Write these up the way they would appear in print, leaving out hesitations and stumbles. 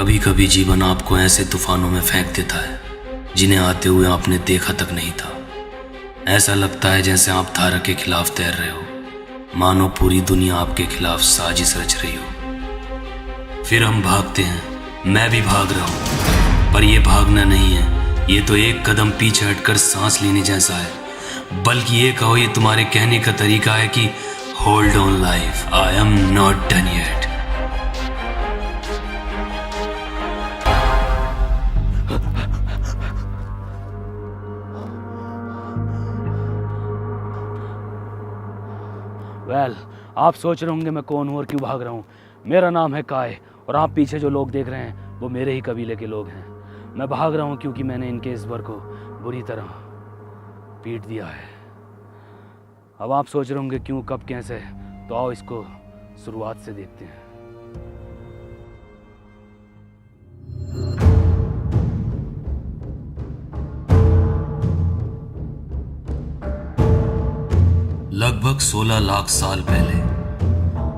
कभी कभी जीवन आपको ऐसे तूफानों में फेंक देता है जिन्हें आते हुए आपने देखा तक नहीं था। ऐसा लगता है जैसे आप धारा के खिलाफ तैर रहे हो, मानो पूरी दुनिया आपके खिलाफ साजिश रच रही हो। फिर हम भागते हैं, मैं भी भाग रहा हूं, पर यह भागना नहीं है, ये तो एक कदम पीछे हटकर सांस लेने जैसा है। बल्कि ये कहो, ये तुम्हारे कहने का तरीका है कि hold on life, I am not done yet. आप सोच रहे होंगे मैं कौन हूँ और क्यों भाग रहा हूँ। मेरा नाम है काय और आप पीछे जो लोग देख रहे हैं वो मेरे ही कबीले के लोग हैं। मैं भाग रहा हूँ क्योंकि मैंने इनके इस वर को बुरी तरह पीट दिया है। अब आप सोच रहे होंगे क्यों, कब, कैसे, तो आओ इसको शुरुआत से देखते हैं। लगभग 16 लाख साल पहले,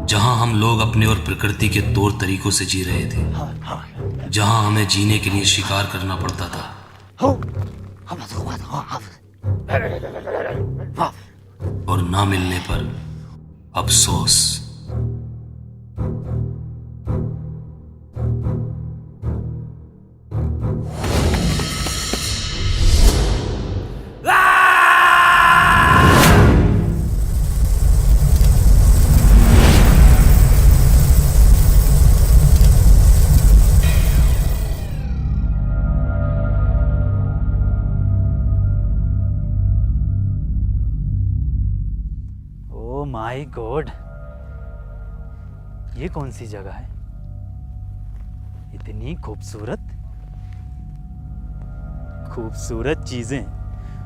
जहां हम लोग अपने और प्रकृति के तौर तरीकों से जी रहे थे, जहां हमें जीने के लिए शिकार करना पड़ता था और ना मिलने पर अफसोस। माय गॉड, ये कौन सी जगह है? इतनी खूबसूरत खूबसूरत चीजें,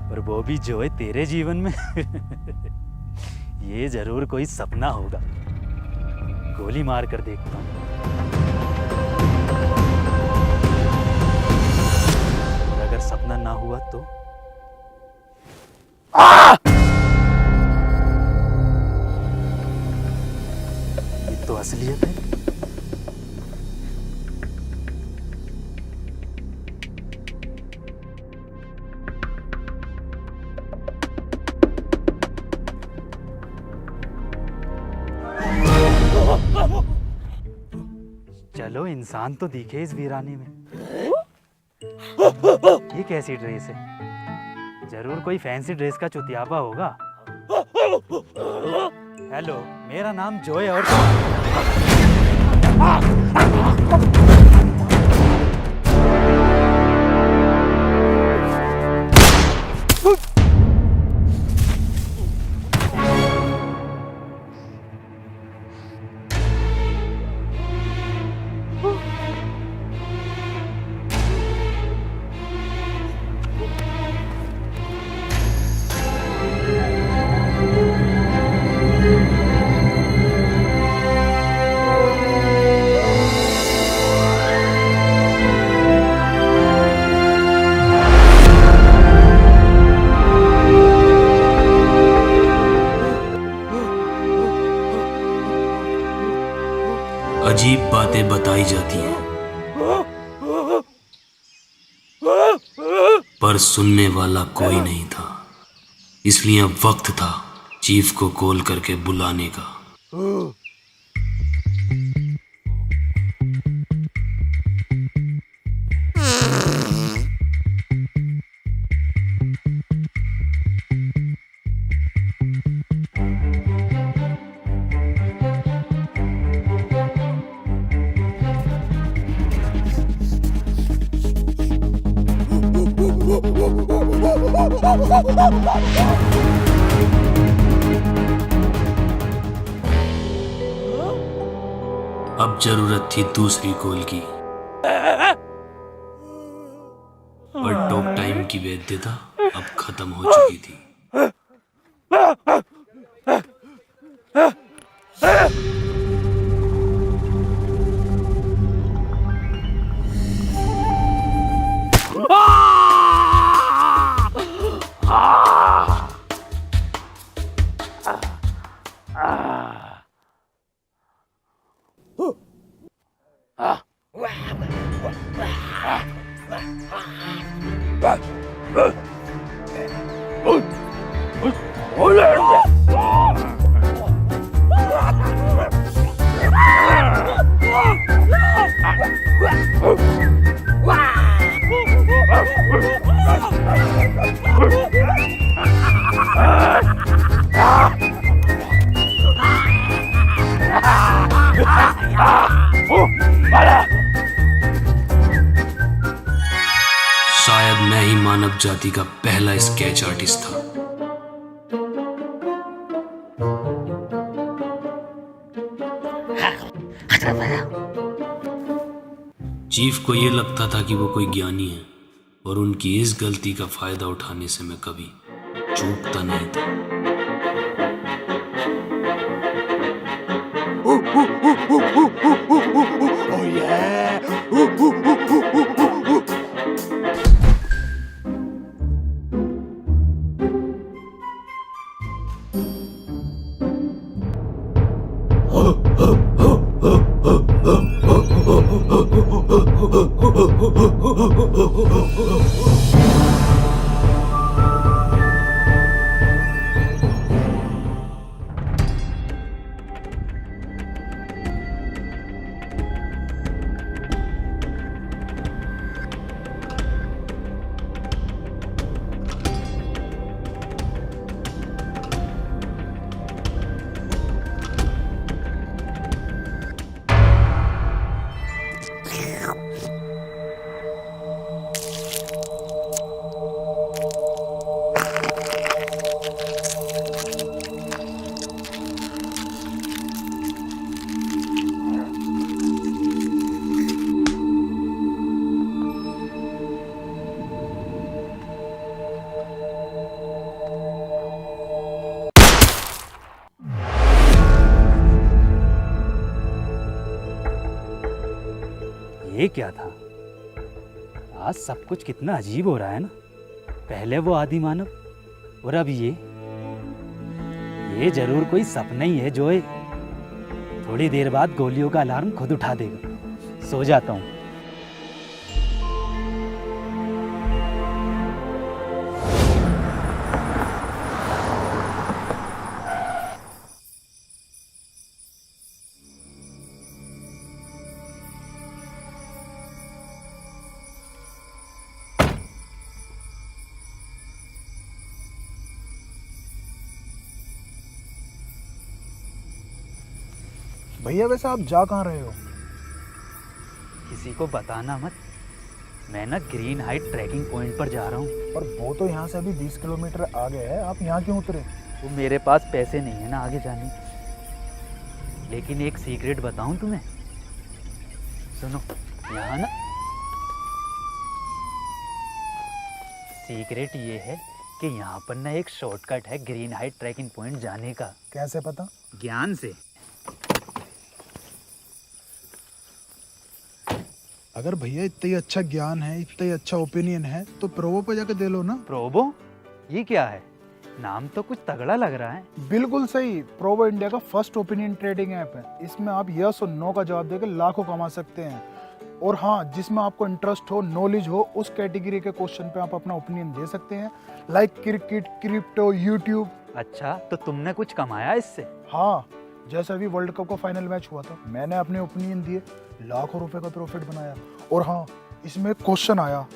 और वो भी जो है तेरे जीवन में। ये जरूर कोई सपना होगा। गोली मार कर देखता हूं। और अगर सपना ना हुआ तो तो असलियत है। चलो, इंसान तो दिखे इस वीराने में। ये कैसी ड्रेस है? जरूर कोई फैंसी ड्रेस का चुतियापा होगा। हेलो, मेरा नाम जोय और अजीब बातें बताई जाती हैं, पर सुनने वाला कोई नहीं था। इसलिए अब वक्त था चीफ को कॉल करके बुलाने का। अब जरूरत थी दूसरी कॉल की, पर टॉक टाइम की वैधता अब खत्म हो चुकी थी। शायद मैं ही मानव जाति का पहला स्केच आर्टिस्ट था। चीफ को यह लगता था कि वो कोई ज्ञानी है और उनकी इस गलती का फायदा उठाने से मैं कभी चूकता नहीं था। Oh yeah! ये क्या था? आज सब कुछ कितना अजीब हो रहा है ना। पहले वो आदि मानव और अब ये जरूर कोई सपना ही है जोए। थोड़ी देर बाद गोलियों का अलार्म खुद उठा देगा। सो जाता हूँ। भैया वैसे आप जा कहाँ रहे हो? किसी को बताना मत। मैं ना ग्रीन हाइट ट्रैकिंग पॉइंट पर जा रहा हूँ। और वो तो यहाँ से अभी 20 किलोमीटर आगे है, आप यहाँ क्यों उतरे? वो मेरे पास पैसे नहीं है ना आगे जाने के। लेकिन एक सीक्रेट बताऊं तुम्हें, सुनो। यहाँ ना सीक्रेट ये है कि यहाँ पर ना एक शॉर्टकट है ग्रीन हाइट ट्रैकिंग पॉइंट जाने का। कैसे पता? ज्ञान से। अगर भैया इतना ही अच्छा ज्ञान है, इतना ही अच्छा ओपिनियन है, तो प्रोवो पे जाके दे लो ना। प्रोबो? ये क्या है? नाम तो कुछ तगड़ा लग रहा है। बिल्कुल सही। प्रोवो इंडिया का फर्स्ट ओपिनियन ट्रेडिंग ऐप है। इसमें आप यस और नो का जवाब देकर लाखों कमा सकते हैं। और हाँ, जिसमें आपको इंटरेस्ट हो, नॉलेज हो, उस कैटेगरी के क्वेश्चन पे आप अपना ओपिनियन दे सकते हैं, लाइक क्रिकेट, क्रिप्टो, यूट्यूब। अच्छा, तो तुमने कुछ कमाया इससे? हाँ, जैसे अभी वर्ल्ड कप का फाइनल मैच हुआ था, मैंने अपने ओपिनियन दिए, लाखों रुपए का प्रॉफिट बनाया। और हाँ, इसमें क्वेश्चन आया,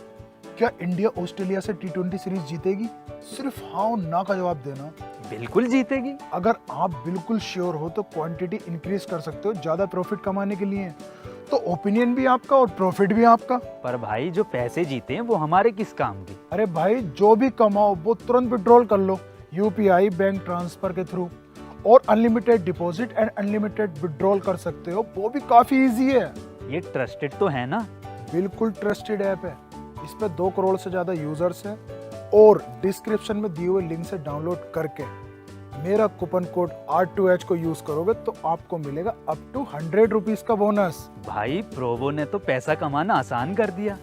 क्या इंडिया ऑस्ट्रेलिया से T20 सीरीज जीतेगी? सिर्फ हाँ और ना का जवाब देना। बिल्कुल जीतेगी। अगर आप बिल्कुल श्योर हो तो क्वांटिटी इंक्रीज कर सकते हो ज्यादा प्रॉफिट कमाने के लिए। तो ओपिनियन भी आपका और प्रॉफिट भी आपका। पर भाई, जो पैसे जीते हैं वो हमारे किस काम के? अरे भाई, जो भी कमाओ वो तुरंत विड्रॉल कर लो UPI बैंक ट्रांसफर के थ्रू। और unlimited deposit and unlimited withdrawal कर सकते हो, वो भी काफी इजी है। ये ट्रस्टेड तो है ना? बिल्कुल ट्रस्टेड ऐप है। इस पे 2 करोड़ से ज्यादा यूजर्स हैं। और डिस्क्रिप्शन में दिए हुए लिंक से डाउनलोड करके मेरा कूपन कोड R2H को यूज करोगे तो आपको मिलेगा अप टू 100 रुपीज का बोनस। भाई, प्रोवो ने तो पैसा कमाना आसान कर दिया।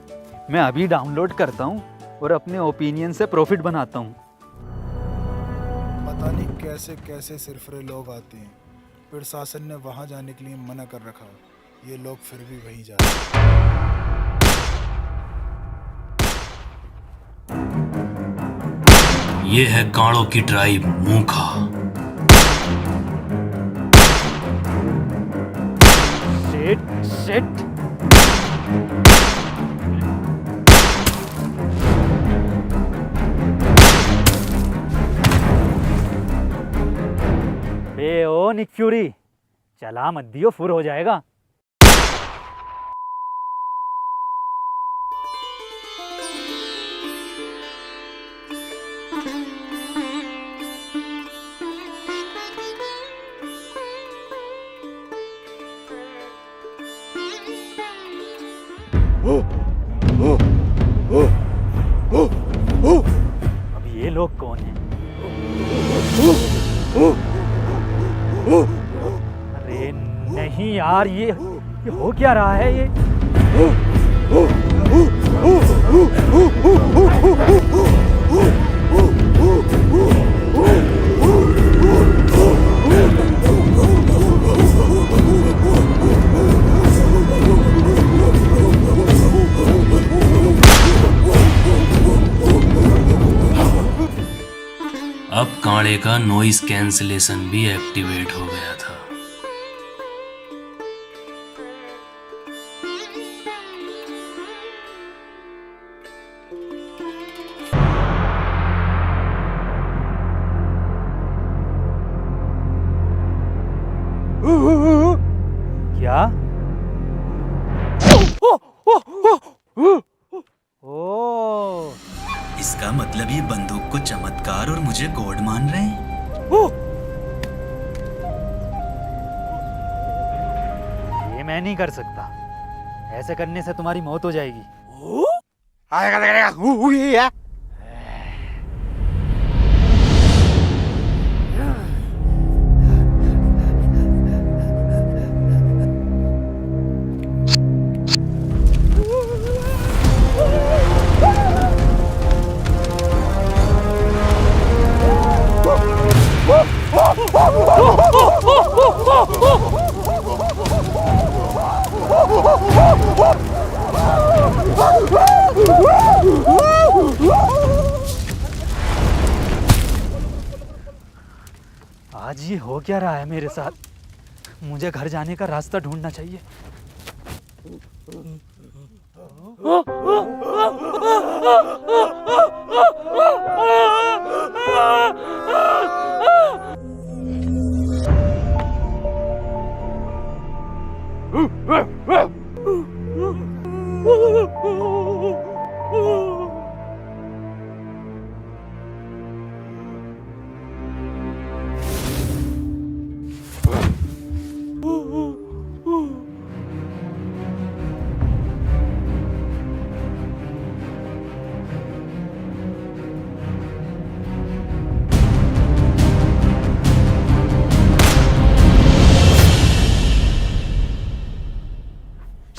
मैं अभी डाउनलोड करता हूँ और अपने ओपिनियन से प्रॉफिट बनाता हूँ। पता नहीं कैसे कैसे सिरफरे लोग आते हैं। प्रशासन ने वहां जाने के लिए मना कर रखा, ये लोग फिर भी वहीं जा रहे हैं। ये है कांड़ों की ट्राइब मूखा। Shit shit. बे ओ निक फ्यूरी, चला मत दियो, फुर हो जाएगा। अब ये लोग कौन हैं? अरे नहीं यार, ये हो क्या रहा है ये? अब कांड़े का नॉइस कैंसलेशन भी एक्टिवेट हो गया था। क्या? ओ, इसका मतलब ये बंदूक को चमत्कार और मुझे गॉड मान रहे हैं। ये मैं नहीं कर सकता। ऐसे करने से तुम्हारी मौत हो जाएगी। आज ये हो क्या रहा है मेरे साथ? मुझे घर जाने का रास्ता ढूंढना चाहिए।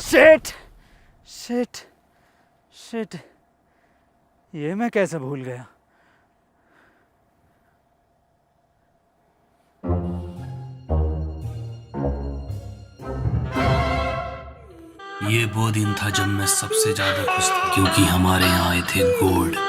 शिट शिट शिट, ये मैं कैसे भूल गया? ये वो दिन था जब मैं सबसे ज्यादा खुश था, क्योंकि हमारे यहाँ आए थे गॉड।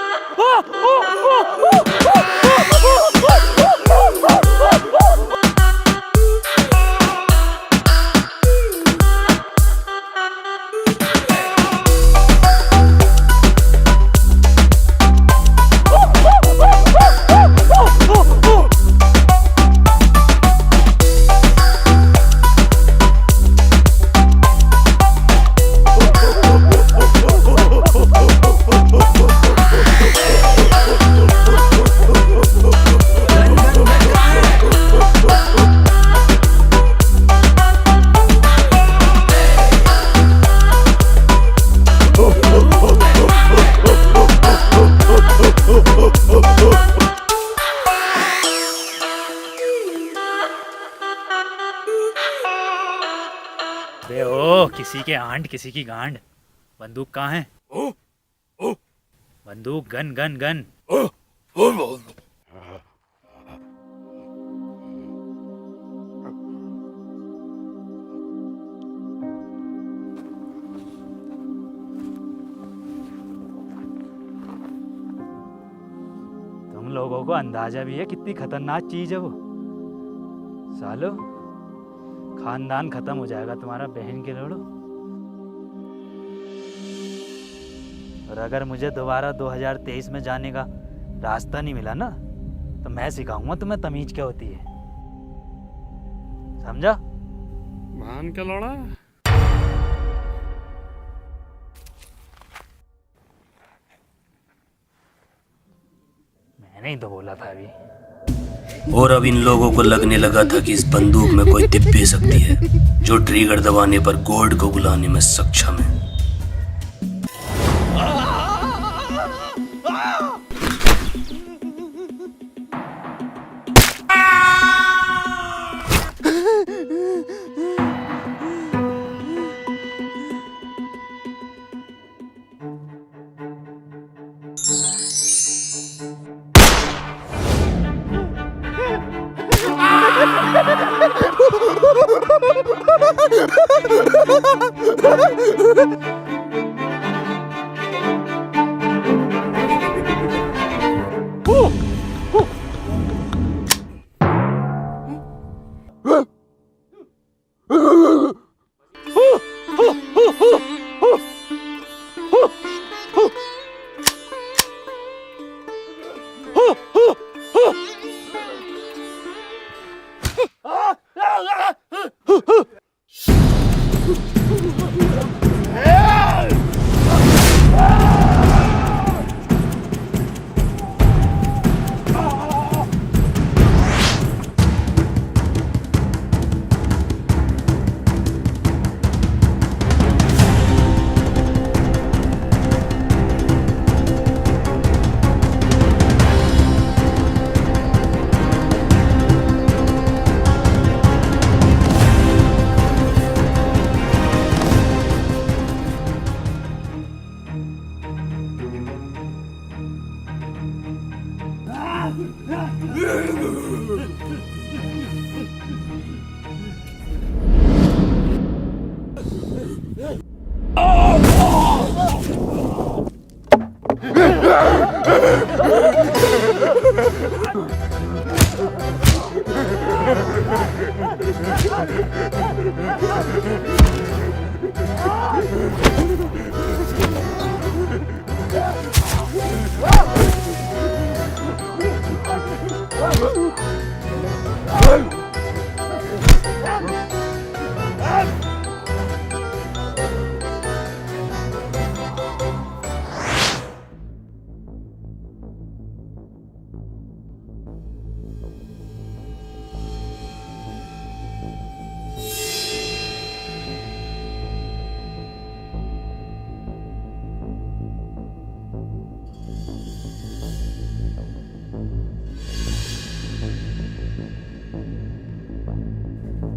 बे ओ, किसी के आंट किसी की गांड। बंदूक कहाँ है? बंदूक, गन गन गन। तुम लोगों लोगों को अंदाजा भी है कितनी खतरनाक चीज है वो। सालो, खानदान खत्म हो जाएगा तुम्हारा, बहन के लोड़ो। और अगर मुझे दोबारा 2023 में जाने का रास्ता नहीं मिला ना, तो मैं सिखाऊंगा तुम्हें तमीज क्या होती है, समझा? मान के लौड़ा। मैंने ही तो बोला था अभी। और अब इन लोगों को लगने लगा था कि इस बंदूक में कोई दिव्य शक्ति है जो ट्रिगर दबाने पर गॉड को बुलाने में सक्षम है।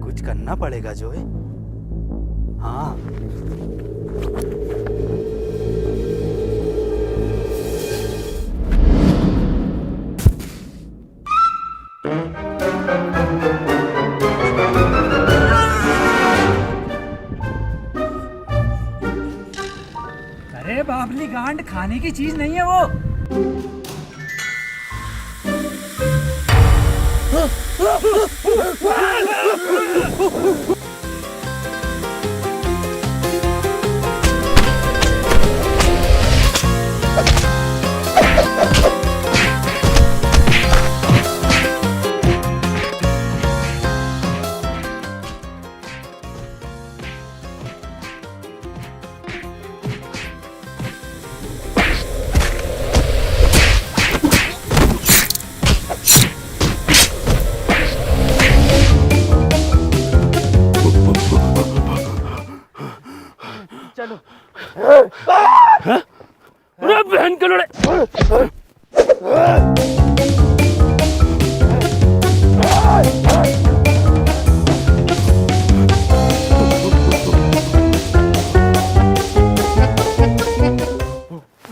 कुछ करना पड़ेगा जोए। हाँ, अरे बाबली गांड खाने की चीज नहीं है वो। अरे बहन के लड़े।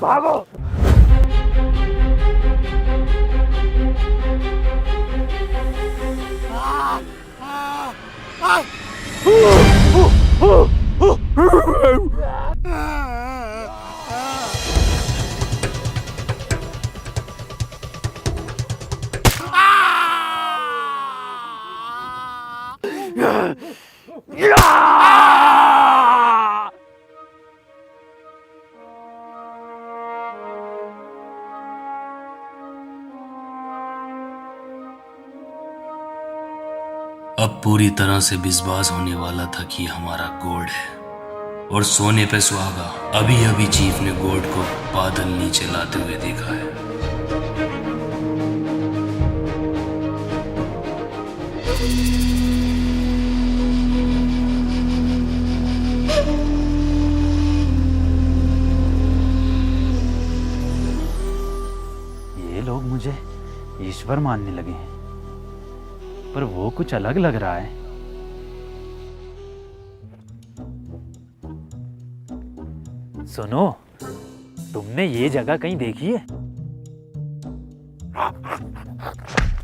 भागो। अब पूरी तरह से विश्वास होने वाला था कि हमारा गॉड है और सोने पे सुहागा। अभी अभी चीफ ने गॉड को बादल नीचे लाते हुए देखा है। ये लोग मुझे ईश्वर मानने लगे हैं, पर वो कुछ अलग लग रहा है। सुनो, तुमने ये जगह कहीं देखी है?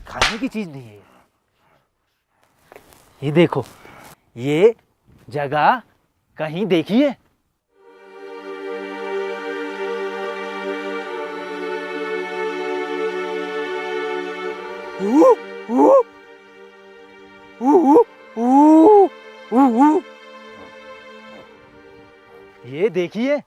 खाने की चीज नहीं है ये देखो, ये जगह कहीं देखी है? ये देखिए,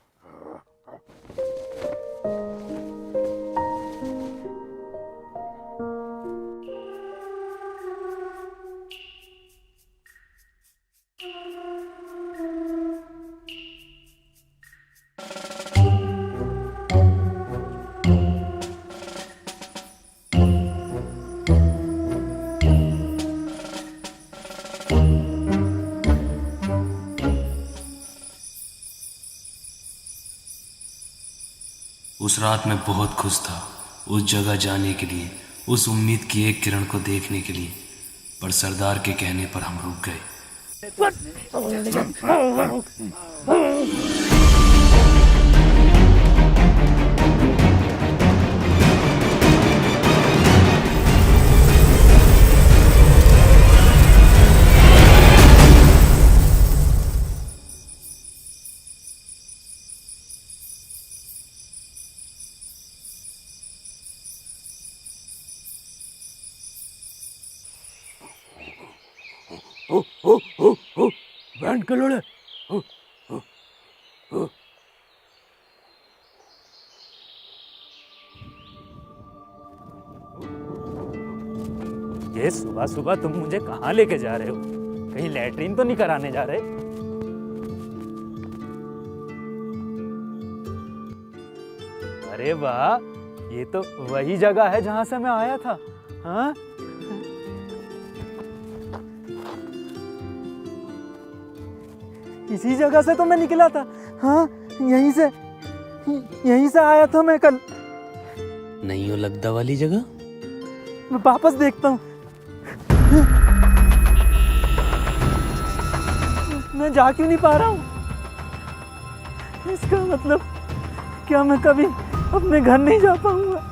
उस रात मैं बहुत खुश था उस जगह जाने के लिए, उस उम्मीद की एक किरण को देखने के लिए, पर सरदार के कहने पर हम रुक गए। बैंड के लोड़े, ये सुबह सुबह तुम मुझे कहाँ लेके जा रहे हो? कहीं लैट्रिन तो नहीं कराने जा रहे? अरे वाह, ये तो वही जगह है जहां से मैं आया था। हाँ, इसी जगह से तो मैं निकला था। हाँ, यहीं से आया था मैं कल। नहीं हो लगदा वाली जगह? मैं वापस देखता हूँ। मैं जा क्यों नहीं पा रहा हूँ? इसका मतलब क्या मैं कभी अपने घर नहीं जा पाऊंगा?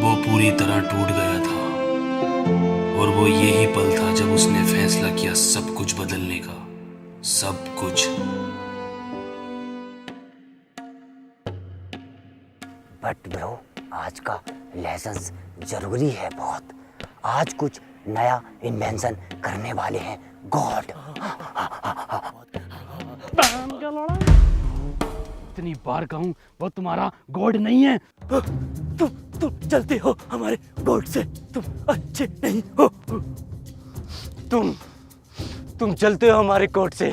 वो पूरी तरह टूट गया था और वो यही पल था जब उसने फैसला किया सब कुछ बदलने का, सब कुछ। बट ब्रो, आज का लेसन्स जरूरी है बहुत। आज कुछ नया इन्वेंशन करने वाले हैं गॉड। इतनी बार कहूं वो तुम्हारा गॉड नहीं है। तुम चलते हो हमारे गॉड से, तुम अच्छे नहीं हो। तुम चलते हो हमारे गॉड से,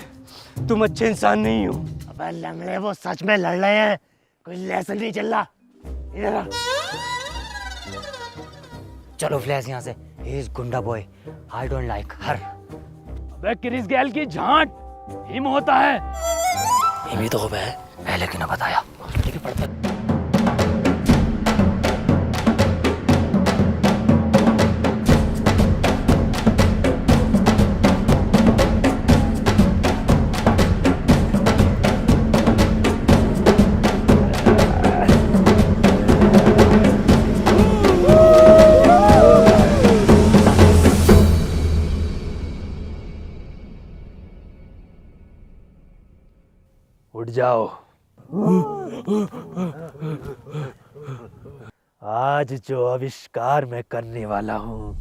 तुम अच्छे इंसान नहीं हो। अबे लंगड़े, वो सच में लड़ रहे हैं, कोई लेसन नहीं चल रहा। इधर आ। चलो फ्लैश यहाँ से। ही इज गुंडा बॉय, आई डोंट लाइक हर। अबे क्रिस गैल की झांट, हिम होता है। हिमी तो है, पहले क्यों ना बताया? ठीक है, पढ़ता। उठ जाओ। आज जो आविष्कार मैं करने वाला हूँ,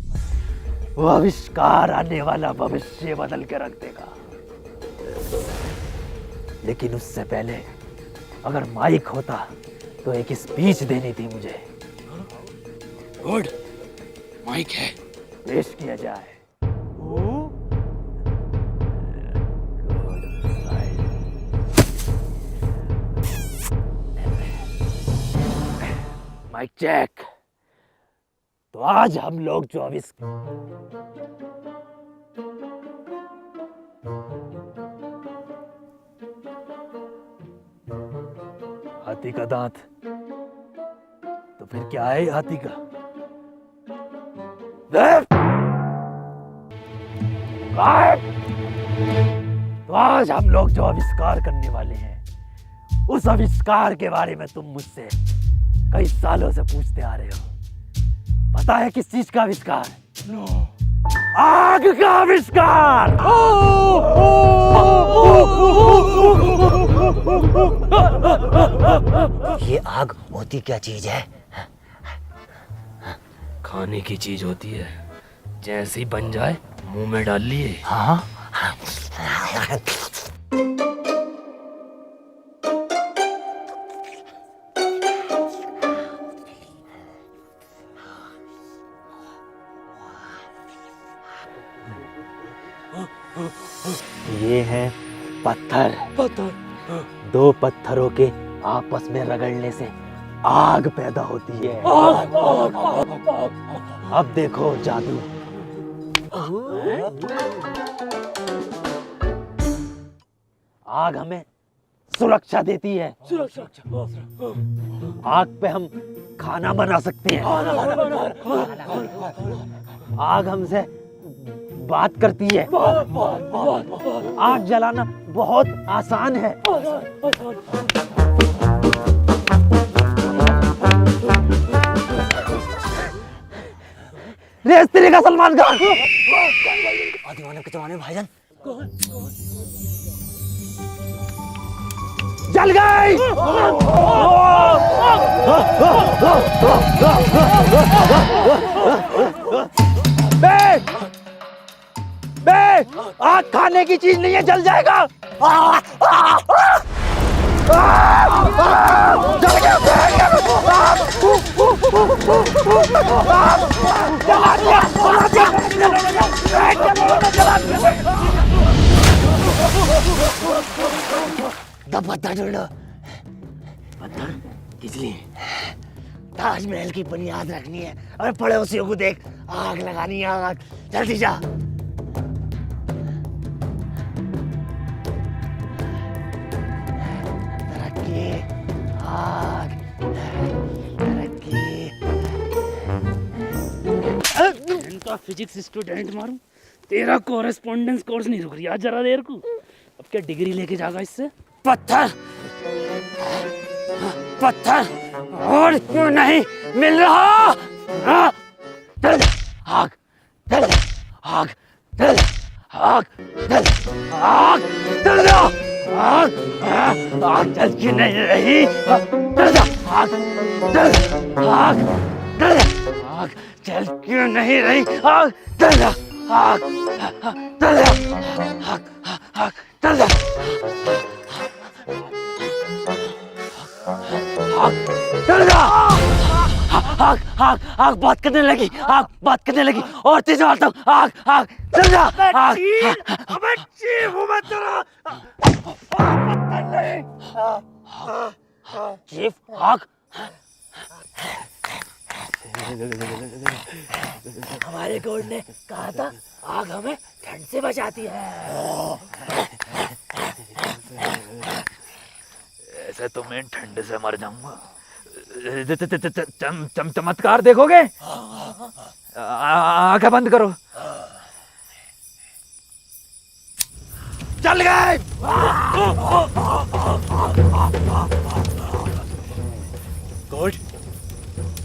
वो आविष्कार आने वाला भविष्य बदल के रख देगा। लेकिन उससे पहले अगर माइक होता तो एक स्पीच देनी थी मुझे। गुड, माइक है। पेश किया जाए। Mic check. तो आज हम लोग जो हाथी का दांत, तो फिर क्या है हाथी का? तो आज हम लोग जो आविष्कार करने वाले हैं, उस आविष्कार के बारे में तुम मुझसे कई सालों से पूछते आ रहे हो। पता है किस चीज का आविष्कार? आग का आविष्कार। ये आग होती क्या चीज है? खाने की चीज होती है, जैसे ही बन जाए मुंह में डाल लिए। हाँ, ये है पत्थर। दो पत्थरों के आपस में रगड़ने से आग पैदा होती है। अब देखो जादू। आग हमें सुरक्षा देती है। आग पे हम खाना बना सकते हैं। आग हमसे बात करती है। आग जलाना बहुत आसान है। रेस तेरे का सलमान खान। दीवाने के जमाने में भाईजान जल गई। बे, आग खाने की चीज नहीं है, जल जाएगा। जल गया। जला दिया। पत्थर ढूंढो। पत्थर किस लिए? ताजमहल की बुनियाद रखनी है और पड़ोसियों को देख आग लगानी है। आग जल्दी जा। तरक्की, आग, तरक्की। इनका फिजिक्स स्टूडेंट मारूं, तेरा कोरेस्पोंडेंस कोर्स नहीं रुक रही जरा देर को। अब क्या डिग्री लेके जाएगा इससे? पत्थर, पत्थर और क्यों नहीं मिल रहा? जल आग, जल आग, जल आग, जल आग, जल आग, आग जल क्यों नहीं रही? जल आग, जल आग, जल आग, जल क्यों नहीं रही? आग, जल आग, जल आग, आग, जल आग, आग, आग बात करने लगी। आग बात करने लगी और तेज मारता हूँ। आग, आग, चल जा। आग, चीफ, आग। हमारे कोड ने कहा था आग हमें ठंड से बचाती है। मैं ठंड से मर जाऊंगा। चमत्कार देखोगे? आंखें बंद करो। चल गए। गॉड,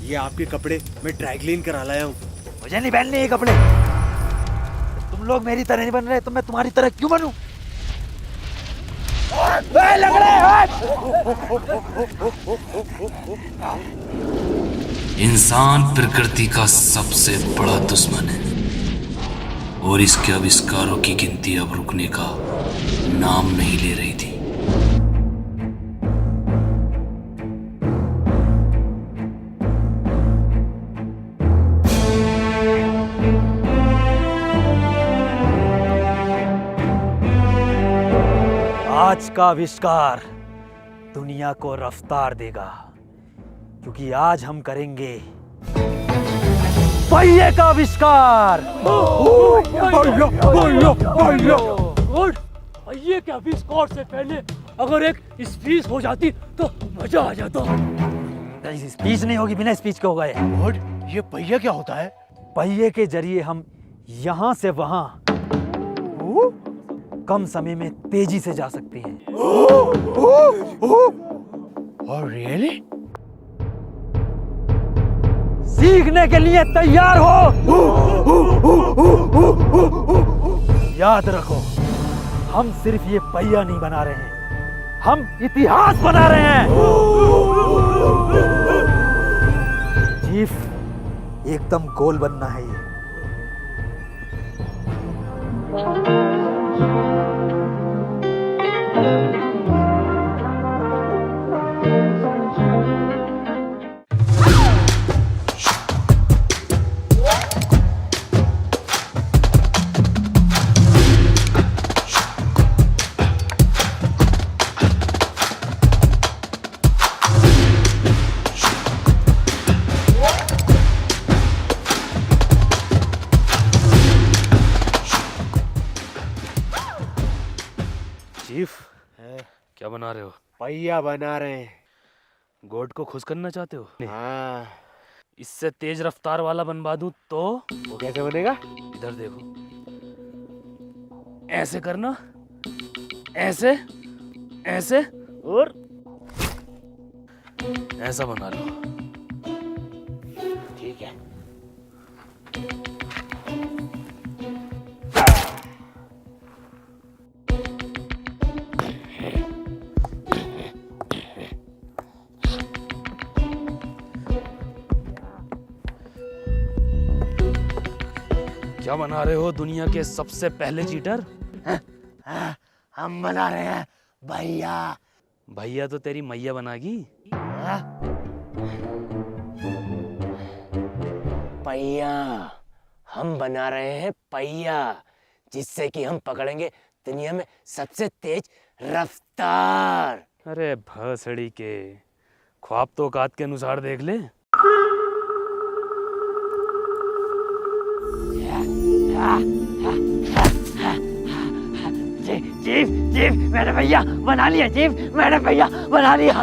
ये आपके कपड़े मैं ड्राई क्लीन करा लाया हूँ। मुझे नहीं पहनने ये कपड़े। तुम लोग मेरी तरह नहीं बन रहे तो मैं तुम्हारी तरह क्यों बनूं? इंसान प्रकृति का सबसे बड़ा दुश्मन है और इसके आविष्कारों की गिनती अब रुकने का नाम नहीं ले रही थी। आज का आविष्कार दुनिया को रफ्तार देगा, क्योंकि आज हम करेंगे पहिए का आविष्कार। पहिए के आविष्कार से पहले अगर एक स्पीच हो जाती तो मजा आ जाता। स्पीच नहीं होगी, बिना स्पीच के होगा ये। गॉड, ये पहिया क्या होता है? पहिए के जरिए हम यहाँ से वहाँ कम समय में तेजी से जा सकते हैं। और रियली? सीखने के लिए तैयार हो? याद रखो, हम सिर्फ ये पहिया नहीं बना रहे हैं, हम इतिहास बना रहे हैं। चीफ, एकदम गोल बनना है ये। चीफ, क्या बना रहे हो? पहिया बना रहे हैं। गोड को खुश करना चाहते हो? हाँ। इससे तेज रफ्तार वाला बनवा दूं तो? वो कैसे बनेगा? इधर देखो, ऐसे करना, ऐसे, ऐसे और ऐसा बना लो। ठीक है। क्या बना रहे हो दुनिया के सबसे पहले चीटर? हम बना रहे हैं भैया। भैया तो तेरी मैया बनागी। पहिया, हम बना रहे हैं पहिया, जिससे कि हम पकड़ेंगे दुनिया में सबसे तेज रफ्तार। अरे भसड़ी के, ख्वाब तो औकात के अनुसार देख ले। चीफ, चीफ, मैंने भैया बना लिया। चीफ, मैंने भैया बना लिया।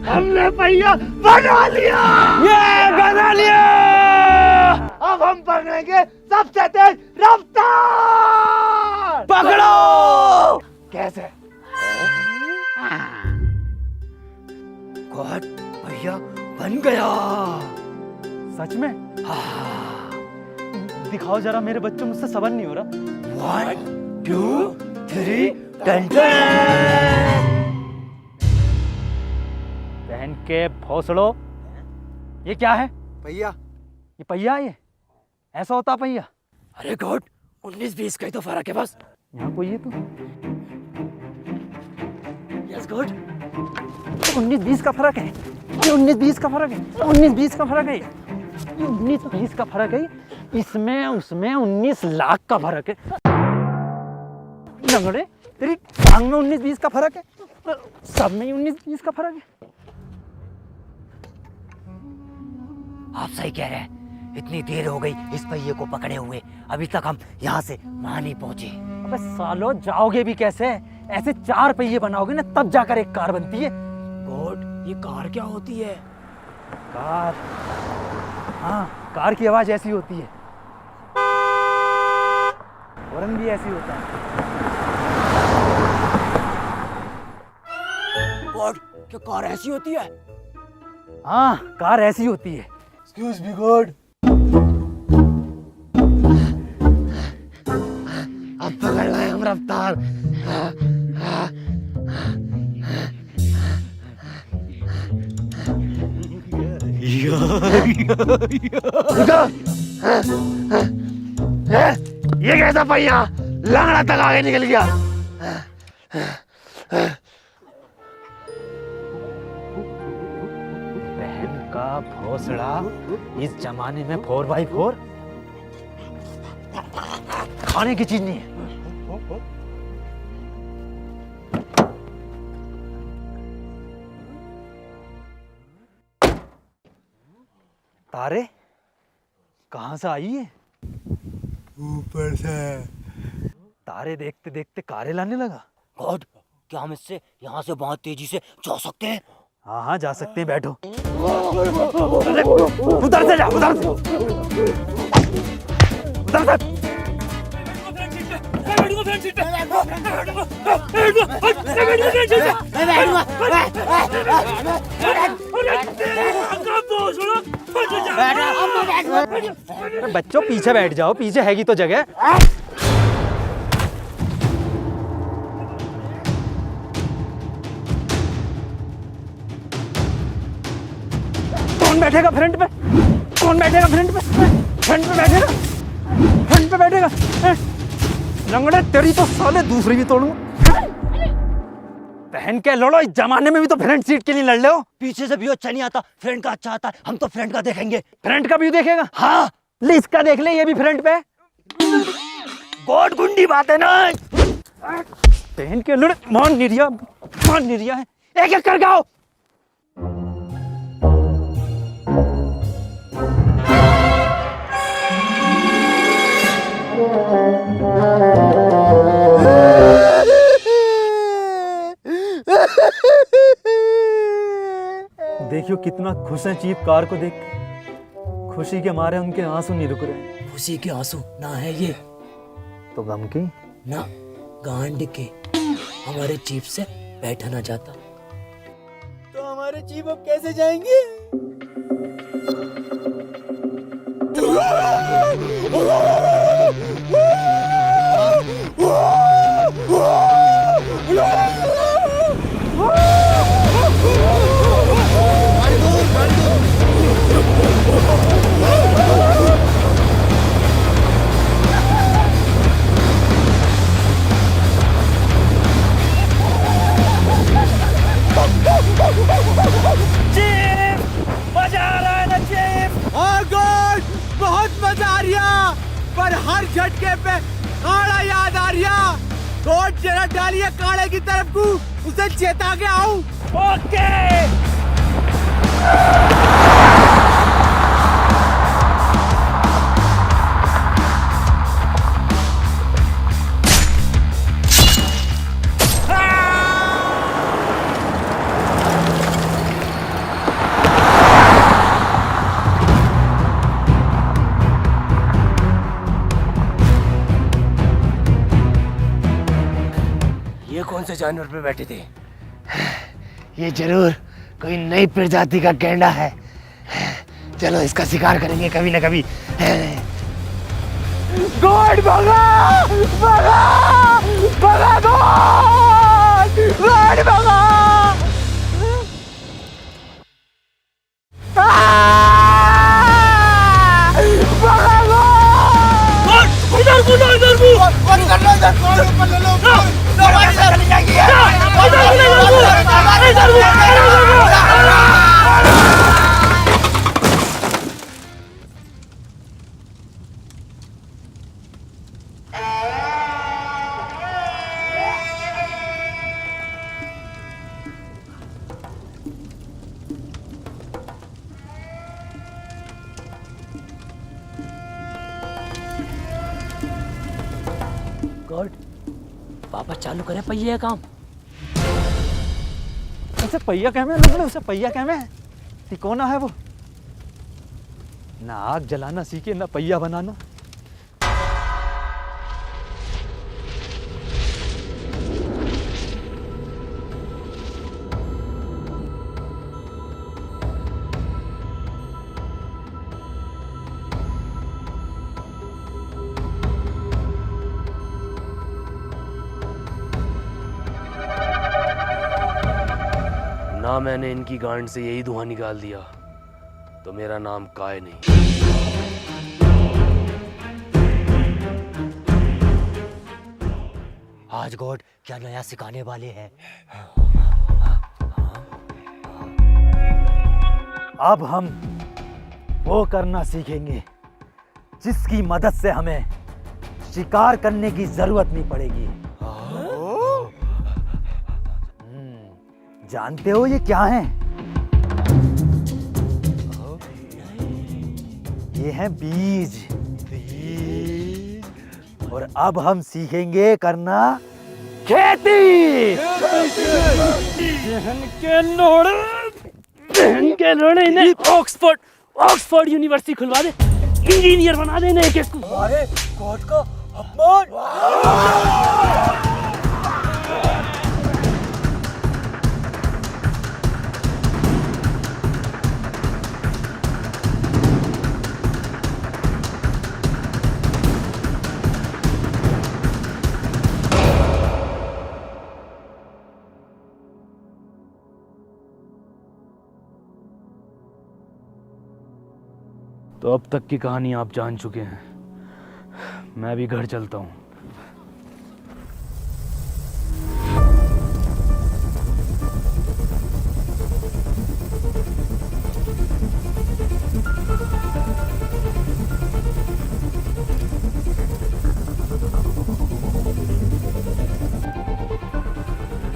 हमने पहिया बना लिया। ये बना लिया। अब हम पकड़ेंगे सबसे तेज रफ्तार। पकड़ो। कैसे? गॉड, भैया बन गया। सच में? हाँ। दिखाओ जरा, मेरे बच्चों, मुझसे सबर नहीं हो रहा। 1 2 3 10। बहन के भोसड़ो, ये क्या है? पहिया। ये पहिया है? ये ऐसा होता पहिया? अरे गॉड, 19-20 का ही तो फर्क है बस। यहाँ कोई है तो? यस गॉड, 19-20 का फर्क है। 19-20 का फर्क है। 19-20 का फर्क है। 19-20 का फर्क है। इसमें उसमें 19 लाख का फर्क है। लंगड़े, तेरी टांग में 19-20 का फर्क है, सब में 19-20 का फर्क है। आप सही कह रहे हैं, इतनी देर हो गई इस पहिए को पकड़े हुए, अभी तक हम यहाँ से वहां नहीं पहुंचे। अबे सालो, जाओगे भी कैसे? ऐसे 4 पहिए बनाओगे ना तब जाकर एक कार बनती है। गॉड, ये कार क्या होती है? कार? हाँ, कार की आवाज ऐसी होती है, हॉर्न भी ऐसी होता है। गॉड, क्या कार ऐसी होती है? हाँ, कार ऐसी होती है। Excuse me God. अब पकड़ लाए हम रफ्तार। ये कैसा पहिया लंगड़ा तक आगे निकल गया। बहन का भोसड़ा, इस जमाने में 4x4 खाने की चीज नहीं है। तारे कहां से आई है? ऊपर से। तारे देखते देखते कारे लाने लगा। गॉड, क्या हम इससे यहाँ से बहुत तेजी से जा सकते हैं? हाँ हाँ, जा सकते हैं, बैठो। उधर से जा, उधर से, उधर से। बच्चों पीछे बैठ जाओ, पीछे हैगी तो जगह। कौन बैठेगा फ्रंट पे? कौन बैठेगा फ्रंट पे? फ्रंट पे बैठेगा, फ्रंट पे बैठेगा। लंगड़े, तेरी तो साले दूसरी भी तोड़ूं। बहन के लड़ो, इस जमाने में भी तो फ्रंट सीट के लिए लड़ रहे हो। पीछे से व्यू अच्छा नहीं आता, फ्रंट का अच्छा आता है। हम तो फ्रंट का देखेंगे। फ्रंट का व्यू देखेगा? हाँ, ले इसका देख ले, ये भी फ्रंट पे। गॉड, गुंडी बात है ना। बहन के लड़े, मान निरिया है। एक एक कर गाओ। देखियो कितना खुश है चीप कार को देख के। खुशी के मारे उनके आंसू नहीं रुक रहे। खुशी के आंसू ना है ये, तो गम की ना गांड के। हमारे जीप से बैठा ना जाता तो हमारे जीप अब कैसे जाएंगे? पर हर झटके पे काड़ा याद आ रिया। कोट जरा डालिए काड़े की तरफ को, उसे चेता के आऊं। ओके। ये कौन से जानवर पे बैठे थे? ये जरूर कोई नई प्रजाति का गैंडा है। चलो इसका शिकार करेंगे कभी ना कभी। गॉड, भगा भगा भगा, गॉड गॉड भगा। गॉड, वापस चालू करे पहिए का काम। उसे पहिया कहमे लोग, उसे पहिया कहमे तिकोना है वो। ना आग जलाना सीखे ना पहिया बनाना। ना मैंने इनकी गांड से यही धुआं निकाल दिया तो मेरा नाम काय नहीं। आज गॉड क्या नया सिखाने वाले हैं। अब हम वो करना सीखेंगे जिसकी मदद से हमें शिकार करने की जरूरत नहीं पड़ेगी। जानते हो ये क्या है? ये हैं बीज। और अब हम सीखेंगे करना खेती। के लोड़े ने ऑक्सफोर्ड यूनिवर्सिटी खुलवा दे, इंजीनियर बना देने एक एक को। अरे गॉड का अपमान। तो अब तक की कहानी आप जान चुके हैं, मैं भी घर चलता हूँ।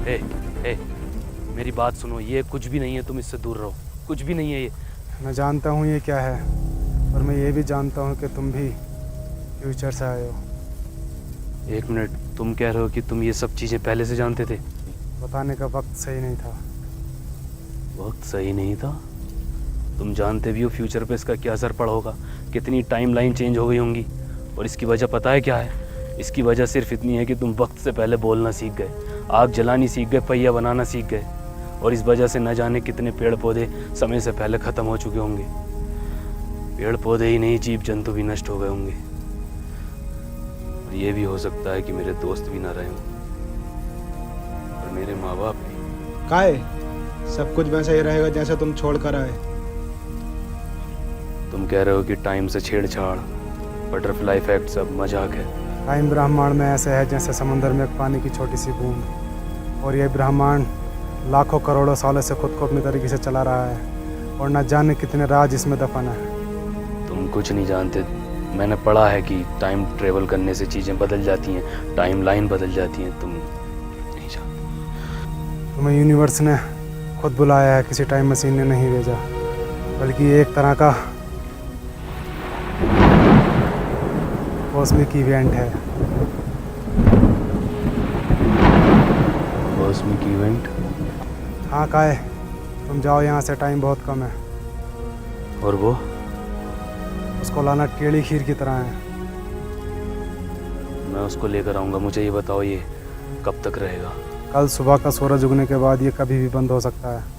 ए, मेरी बात सुनो, ये कुछ भी नहीं है, तुम इससे दूर रहो। कुछ भी नहीं है ये। मैं जानता हूँ ये क्या है, और मैं ये भी जानता हूँ कि तुम भी फ्यूचर से आए हो। एक मिनट, तुम कह रहे हो कि तुम ये सब चीज़ें पहले से जानते थे? बताने का वक्त सही नहीं था। वक्त सही नहीं था? तुम जानते भी हो फ्यूचर पे इसका क्या असर पड़ा होगा, कितनी टाइमलाइन चेंज हो गई होंगी। और इसकी वजह पता है क्या है? इसकी वजह सिर्फ इतनी है कि तुम वक्त से पहले बोलना सीख गए, आग जलानी सीख गए, पहिया बनाना सीख गए। और इस वजह से न जाने कितने पेड़ पौधे समय से पहले ख़त्म हो चुके होंगे। पेड़ पौधे ही नहीं, जीव जंतु भी नष्ट हो गए होंगे। और ये भी हो सकता है कि मेरे दोस्त भी ना रहे हों, और मेरे माँ बाप भी। काय सब कुछ वैसा ही रहेगा जैसा तुम छोड़ कर आए। तुम कह रहे हो कि टाइम से छेड़छाड़, बटरफ्लाई इफेक्ट सब मजाक है? टाइम ब्रह्मांड में ऐसे है जैसे समुद्र में एक पानी की छोटी सी बूंद। और ये ब्रह्मांड लाखों करोड़ों सालों से खुद को अपनी तरीके से चला रहा है, और न जाने कितने राज इसमें दफन है। तुम कुछ नहीं जानते। मैंने पढ़ा है कि टाइम ट्रेवल करने से चीज़ें बदल जाती हैं, टाइम लाइन बदल जाती हैं। तुम नहीं जानते। तुम्हें यूनिवर्स ने खुद बुलाया है, किसी टाइम मशीन ने नहीं भेजा, बल्कि ये एक तरह का कॉस्मिक इवेंट है। Cosmic event? हाँ काय, तुम जाओ यहाँ से, टाइम बहुत कम है। और वो? उसको लाना टेढ़ी खीर की तरह है। मैं उसको लेकर आऊँगा। मुझे ये बताओ, ये कब तक रहेगा? कल सुबह का सूरज उगने के बाद ये कभी भी बंद हो सकता है।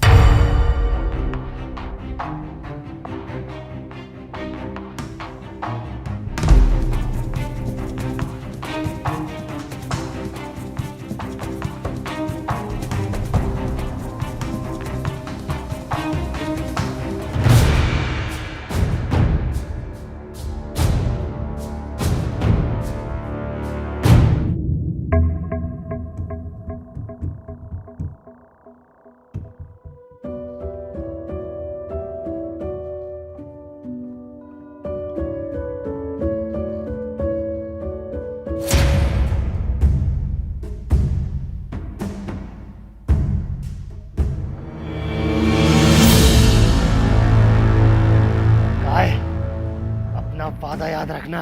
वादा याद रखना।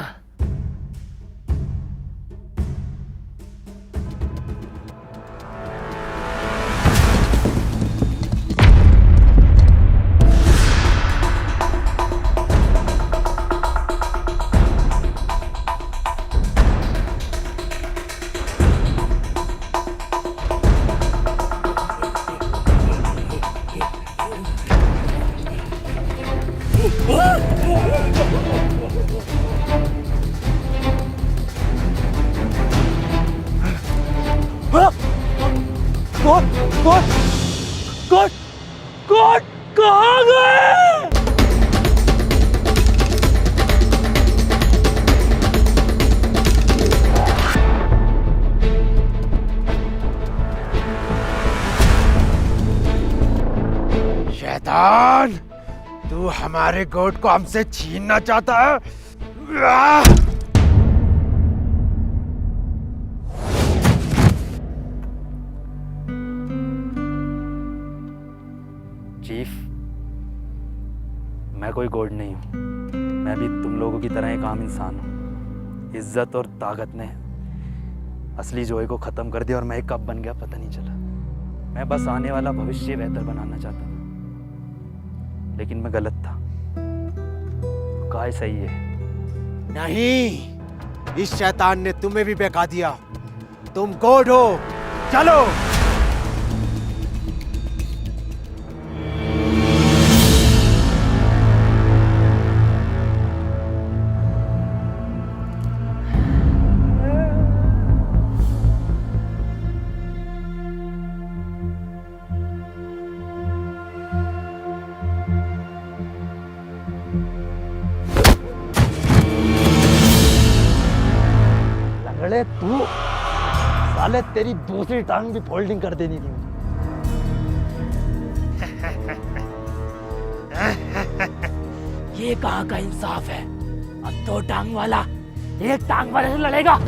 कोट कोट कहाँ गए? शैतान, तू हमारे गोट को हमसे छीनना चाहता है? चीफ, मैं कोई गॉड नहीं हूँ। मैं भी तुम लोगों की तरह एक आम इंसान हूँ। इज्जत और ताकत ने असली जोए को ख़त्म कर दिया और मैं कब बन गया पता नहीं चला। मैं बस आने वाला भविष्य बेहतर बनाना चाहता था, लेकिन मैं गलत था। काय सही है। नहीं, इस शैतान ने तुम्हें भी बहका दिया। तुम गॉड हो। चलो। लंगड़े तू, साले तेरी दूसरी टांग भी फोल्डिंग कर देनी थी। ये कहाँ का इंसाफ है? अब दो टांग वाला एक टांग वाले से लड़ेगा।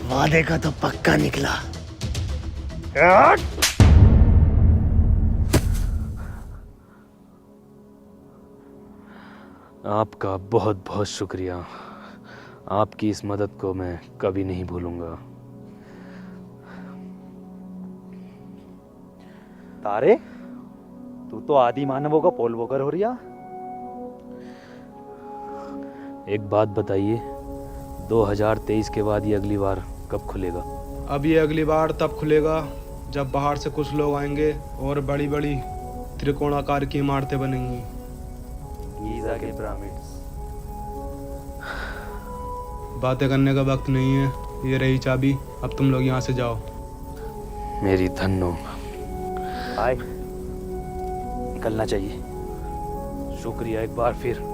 वादे का तो पक्का निकला। आपका बहुत बहुत शुक्रिया। आपकी इस मदद को मैं कभी नहीं भूलूंगा। तारे, तू तो आदि मानवों का पोल वोकर हो रिया। एक बात बताइए, 2023 के बाद ये अगली बार कब खुलेगा? अब ये अगली बार तब खुलेगा जब बाहर से कुछ लोग आएंगे और बड़ी बड़ी त्रिकोणाकार की इमारतें बनेंगी। गीज़ा के पिरामिड्स। बातें करने का वक्त नहीं है। ये रही चाबी, अब तुम लोग यहाँ से जाओ। मेरी धन्नो। बाय। निकलना चाहिए। शुक्रिया एक बार फिर।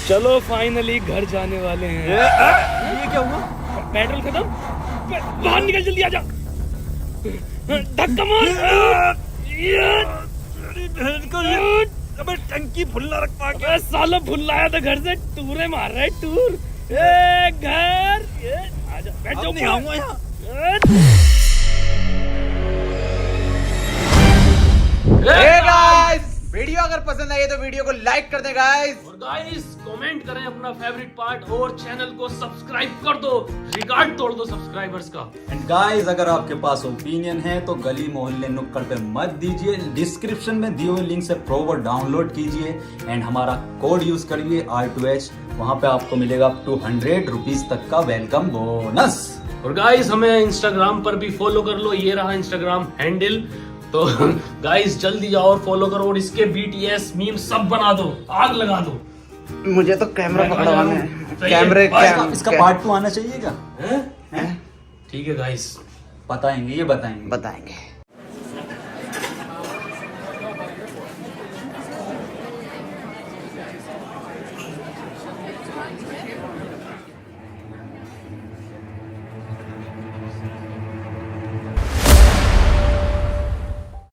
चलो फाइनली घर जाने वाले हैं। ये क्या हुआ? पेट्रोल खत्म। बाहर निकल, जल्दी आ जा। धक्का मार। अबे टंकी फुल्ला रख पा के। साला फुल्ला आया था घर से, टूरे मार रहा है टूर। ए घर, आजा बैठ जाओ। नहीं आऊंगा यहाँ। Hey guys, वीडियो अगर पसंद आई तो वीडियो को लाइक कर दे गाइस। और गाइस कमेंट करें अपना फेवरेट पार्ट और चैनल को सब्सक्राइब कर दो, रिकॉर्ड तोड़ दो सब्सक्राइबर्स का। एंड गाइस अगर आपके पास ओपिनियन है तो गली मोहल्ले नुक्कड़ पे मत दीजिए, डिस्क्रिप्शन में दिए हुए लिंक से प्रोवर डाउनलोड कीजिए एंड हमारा कोड यूज करिए R2H, वहां पे आपको मिलेगा अप टू 100 रुपीज तक का वेलकम बोनस। और गाइस हमें इंस्टाग्राम पर भी फॉलो कर लो, ये रहा इंस्टाग्राम हैंडल। तो गाइस जल्दी जाओ और फॉलो करो और इसके BTS मीम सब बना दो, आग लगा दो। मुझे तो कैमरा पकड़वाना है, सही कैमरे है। इसका पार्ट 2 आना चाहिए क्या? ठीक है गाइस, बताएंगे, ये बताएंगे। बताएंगे।